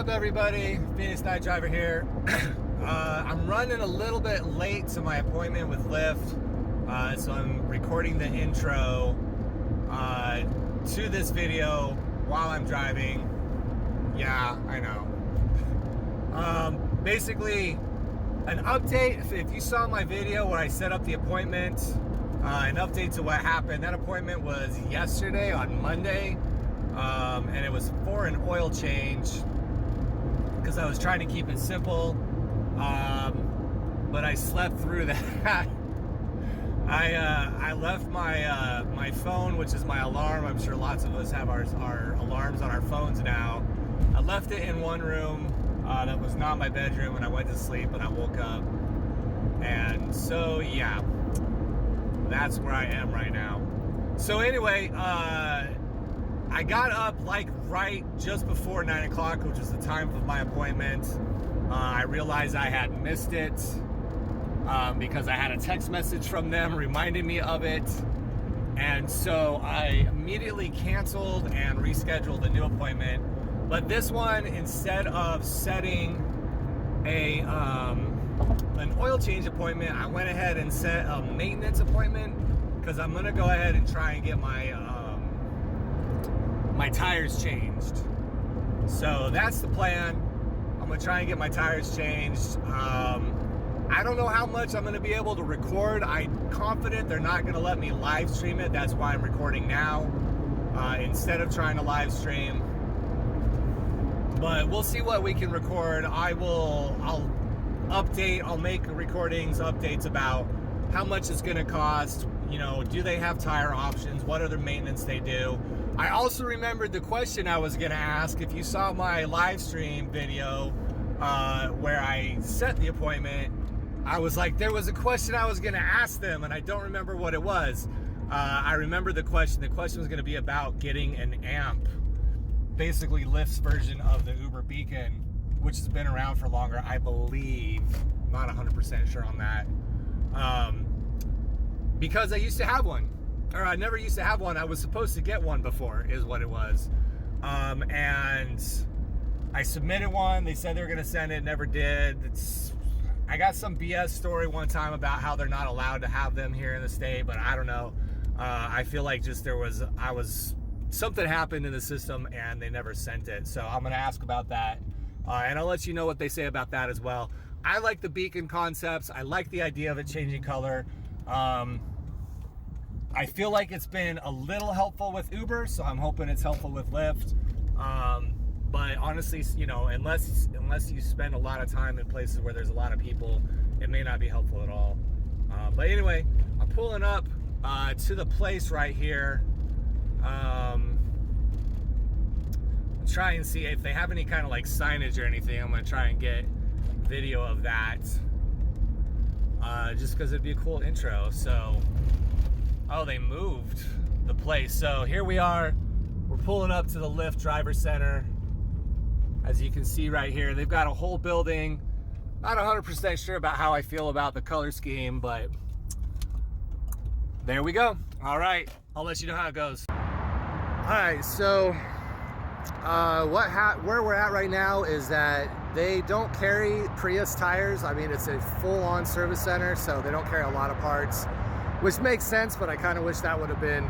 up, everybody? Phoenix Night Driver here. I'm running a little bit late to my appointment with Lyft, so I'm recording the intro to this video while I'm driving. Yeah, I know. Basically, an update. If you saw my video where I set up the appointment, an update to what happened. That appointment was yesterday on Monday, and it was for an oil change because I was trying to keep it simple, but I slept through that. I left my phone, which is my alarm. I'm sure lots of us have our alarms on our phones now. I left it in one room that was not my bedroom, and I went to sleep and I woke up, and so yeah, that's where I am right now. So anyway, I got up like right just before 9 o'clock, which was the time of my appointment. I realized I had missed it because I had a text message from them reminding me of it. And so I immediately canceled and rescheduled a new appointment. But this one, instead of setting an oil change appointment, I went ahead and set a maintenance appointment because I'm gonna go ahead and try and get my my tires changed. So that's the plan. I'm gonna try and get my tires changed. I don't know how much I'm gonna be able to record. I'm confident they're not gonna let me live stream it. That's why I'm recording now instead of trying to live stream. But we'll see what we can record. I'll update, I'll make recordings, updates about how much it's gonna cost. You know, do they have tire options? What other maintenance they do? I also remembered the question I was gonna ask. If you saw my live stream video where I set the appointment, I was like, there was a question I was gonna ask them, and I don't remember what it was. I remember the question. The question was gonna be about getting an amp. Basically Lyft's version of the Uber Beacon, which has been around for longer, I believe. I'm not 100% sure on that. Because I used to have one. Or I never used to have one. I was supposed to get one before, is what it was. And I submitted one. They said they were going to send it, never did. I got some BS story one time about how they're not allowed to have them here in the state, but I don't know. I feel like just something happened in the system and they never sent it. So I'm going to ask about that. And I'll let you know what they say about that as well. I like the beacon concepts. I like the idea of it changing color. I feel like it's been a little helpful with Uber, so I'm hoping it's helpful with Lyft. But honestly, you know, unless you spend a lot of time in places where there's a lot of people, it may not be helpful at all. But anyway, I'm pulling up to the place right here. Try and see if they have any kind of like signage or anything. I'm gonna try and get video of that, just because it'd be a cool intro. So, oh, they moved the place. So here we are. We're pulling up to the Lyft Driver Center. As you can see right here, they've got a whole building. Not 100% sure about how I feel about the color scheme, but there we go. All right, I'll let you know how it goes. All right, so where we're at right now is that they don't carry Prius tires. I mean, it's a full-on service center, so they don't carry a lot of parts, which makes sense, but I kind of wish that would have been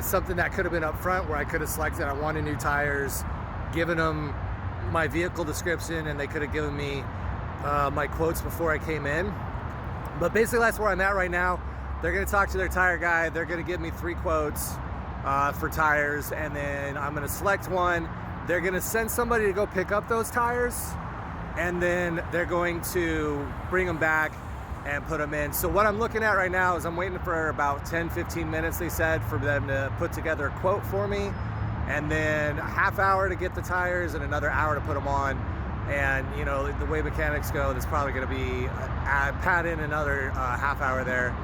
something that could have been up front, where I could have selected I wanted new tires, given them my vehicle description, and they could have given me my quotes before I came in. But basically that's where I'm at right now. They're gonna talk to their tire guy. They're gonna give me 3 quotes for tires, and then I'm gonna select one. They're gonna send somebody to go pick up those tires, and then they're going to bring them back and put them in. So what I'm looking at right now is I'm waiting for about 10-15 minutes, they said, for them to put together a quote for me, and then a half hour to get the tires and another hour to put them on. And you know, the way mechanics go, there's probably gonna be pad in another half hour there.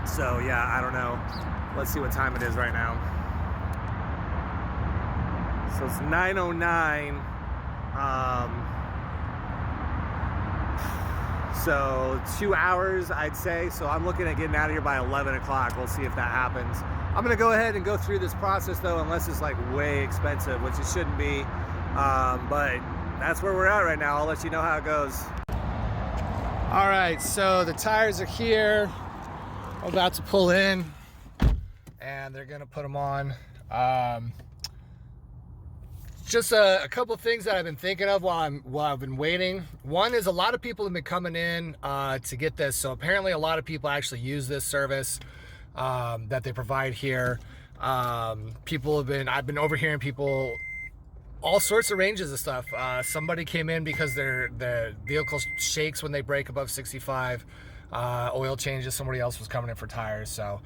So yeah, I don't know. Let's see what time it is right now. So it's 9:09. So 2 hours, I'd say. So I'm looking at getting out of here by 11 o'clock. We'll see if that happens. I'm gonna go ahead and go through this process though, unless it's like way expensive, which it shouldn't be. But that's where we're at right now. I'll let you know how it goes. All right, so the tires are here. I'm about to pull in and they're gonna put them on. Just a couple things that I've been thinking of while I've been waiting. One is a lot of people have been coming in to get this. So apparently a lot of people actually use this service that they provide here. I've been overhearing people, all sorts of ranges of stuff. Somebody came in because the vehicle shakes when they brake above 65. Oil changes. Somebody else was coming in for tires. So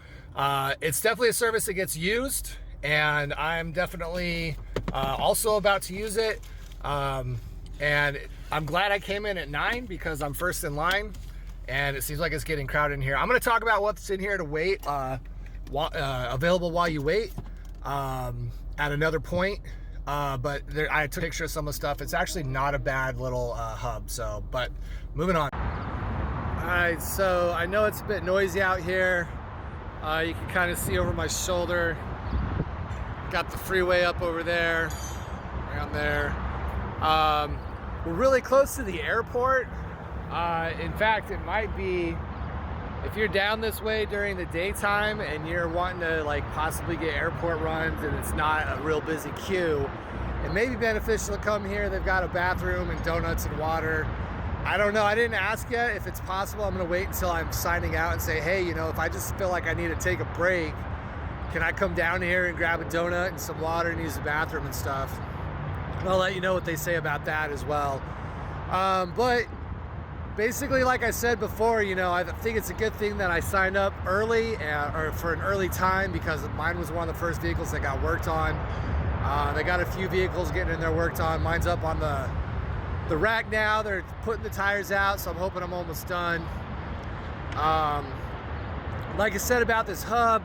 it's definitely a service that gets used, and I'm definitely also about to use it. And I'm glad I came in at 9 because I'm first in line, and it seems like it's getting crowded in here. I'm going to talk about what's in here to wait, available while you wait at another point. But I took a picture of some of the stuff. It's actually not a bad little hub. So, but moving on. All right, so I know it's a bit noisy out here. You can kind of see over my shoulder. Got the freeway up over there, around there. We're really close to the airport. In fact, it might be, if you're down this way during the daytime and you're wanting to like possibly get airport runs and it's not a real busy queue, it may be beneficial to come here. They've got a bathroom and donuts and water. I don't know, I didn't ask yet if it's possible. I'm gonna wait until I'm signing out and say, hey, you know, if I just feel like I need to take a break, can I come down here and grab a donut and some water and use the bathroom and stuff? And I'll let you know what they say about that as well. But basically, like I said before, you know, I think it's a good thing that I signed up early or for an early time, because mine was one of the first vehicles that got worked on. They got a few vehicles getting in there worked on. Mine's up on the rack now. They're putting the tires out, so I'm hoping I'm almost done. Like I said about this hub,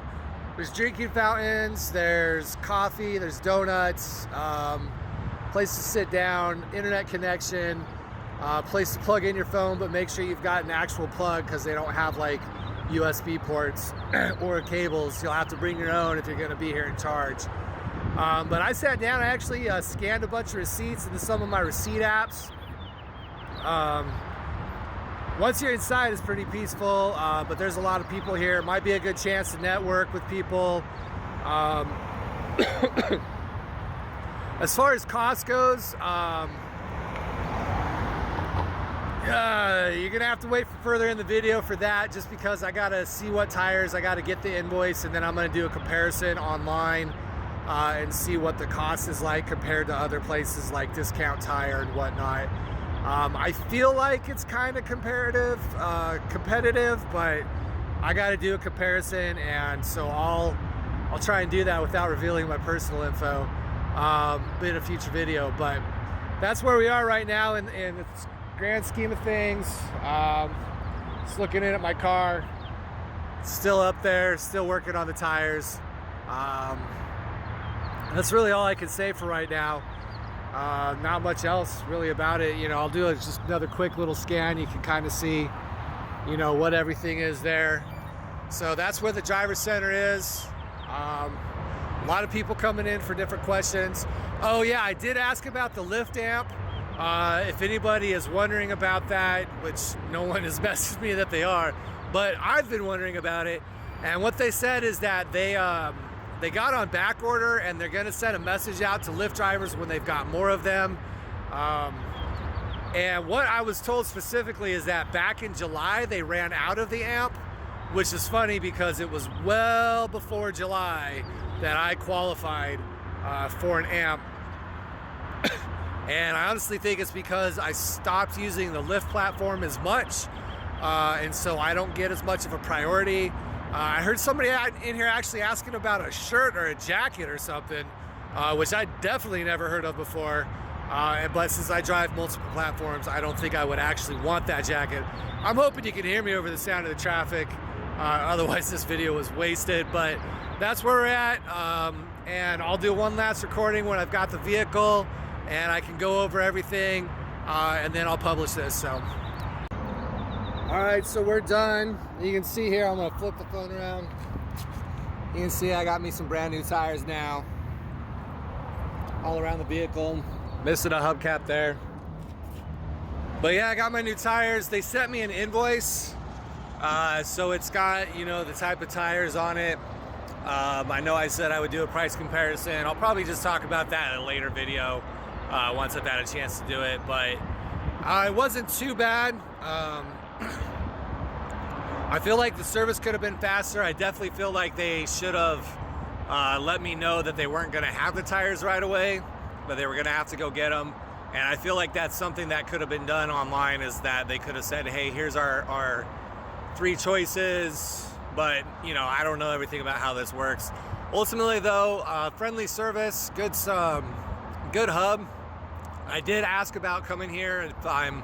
there's drinking fountains, there's coffee, there's donuts, place to sit down, internet connection, place to plug in your phone, but make sure you've got an actual plug, because they don't have like USB ports or cables. You'll have to bring your own if you're going to be here in charge. But I sat down, I actually scanned a bunch of receipts into some of my receipt apps. Once you're inside, it's pretty peaceful, but there's a lot of people here. It might be a good chance to network with people. As far as cost goes, you're gonna have to wait for further in the video for that, just because I gotta see what tires, I gotta get the invoice, and then I'm gonna do a comparison online and see what the cost is like compared to other places like Discount Tire and whatnot. I feel like it's kind of competitive, but I got to do a comparison, and so I'll try and do that without revealing my personal info in a future video. But that's where we are right now in the grand scheme of things. Just looking in at my car, still up there, still working on the tires. That's really all I can say for right now. Not much else really about it. You know, I'll do just another quick little scan. You can kind of see, you know, what everything is there. So that's where the driver center is. A lot of people coming in for different questions. Oh yeah, I did ask about the Lyft amp. If anybody is wondering about that, which no one has messaged me that they are, but I've been wondering about it. And what they said is that they got on back order, and they're gonna send a message out to Lyft drivers when they've got more of them. And what I was told specifically is that back in July, they ran out of the amp, which is funny because it was well before July that I qualified for an amp. And I honestly think it's because I stopped using the Lyft platform as much, and so I don't get as much of a priority. I heard somebody in here actually asking about a shirt or a jacket or something, which I definitely never heard of before. But since I drive multiple platforms, I don't think I would actually want that jacket. I'm hoping you can hear me over the sound of the traffic. Otherwise, this video was wasted. But that's where we're at. And I'll do one last recording when I've got the vehicle and I can go over everything. And then I'll publish this. So. All right, so we're done. You can see here, I'm gonna flip the phone around. You can see I got me some brand new tires now, all around the vehicle. Missing a hubcap there. But yeah, I got my new tires. They sent me an invoice. So it's got, you know, the type of tires on it. I know I said I would do a price comparison. I'll probably just talk about that in a later video once I've had a chance to do it. But it wasn't too bad. I feel like the service could have been faster. I definitely feel like they should have let me know that they weren't going to have the tires right away, but they were going to have to go get them. And I feel like that's something that could have been done online, is that they could have said, hey, here's our 3 choices. But, you know, I don't know everything about how this works. Ultimately, though, friendly service, good hub. I did ask about coming here if I'm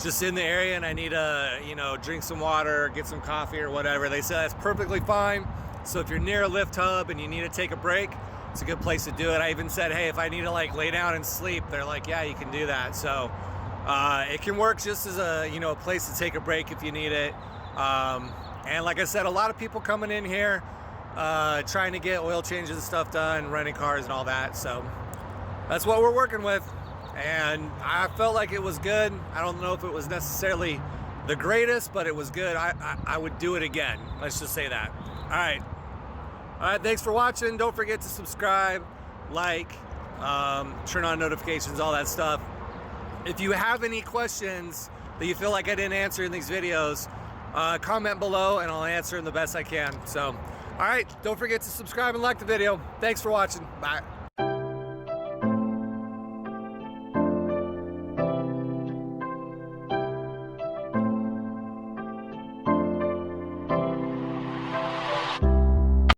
just in the area and I need to, you know, drink some water, get some coffee or whatever. They said that's perfectly fine. So if you're near a Lyft hub and you need to take a break, it's a good place to do it. I even said, hey, if I need to like lay down and sleep, they're like, yeah, you can do that. So it can work just as a, you know, a place to take a break if you need it. And like I said, a lot of people coming in here trying to get oil changes and stuff done, renting cars and all that. So that's what we're working with. And I felt like it was good. I don't know if it was necessarily the greatest, but it was good. I would do it again. Let's just say that. All right. Thanks for watching. Don't forget to subscribe, like, turn on notifications, all that stuff. If you have any questions that you feel like I didn't answer in these videos, comment below and I'll answer them the best I can. So, all right. Don't forget to subscribe and like the video. Thanks for watching. Bye.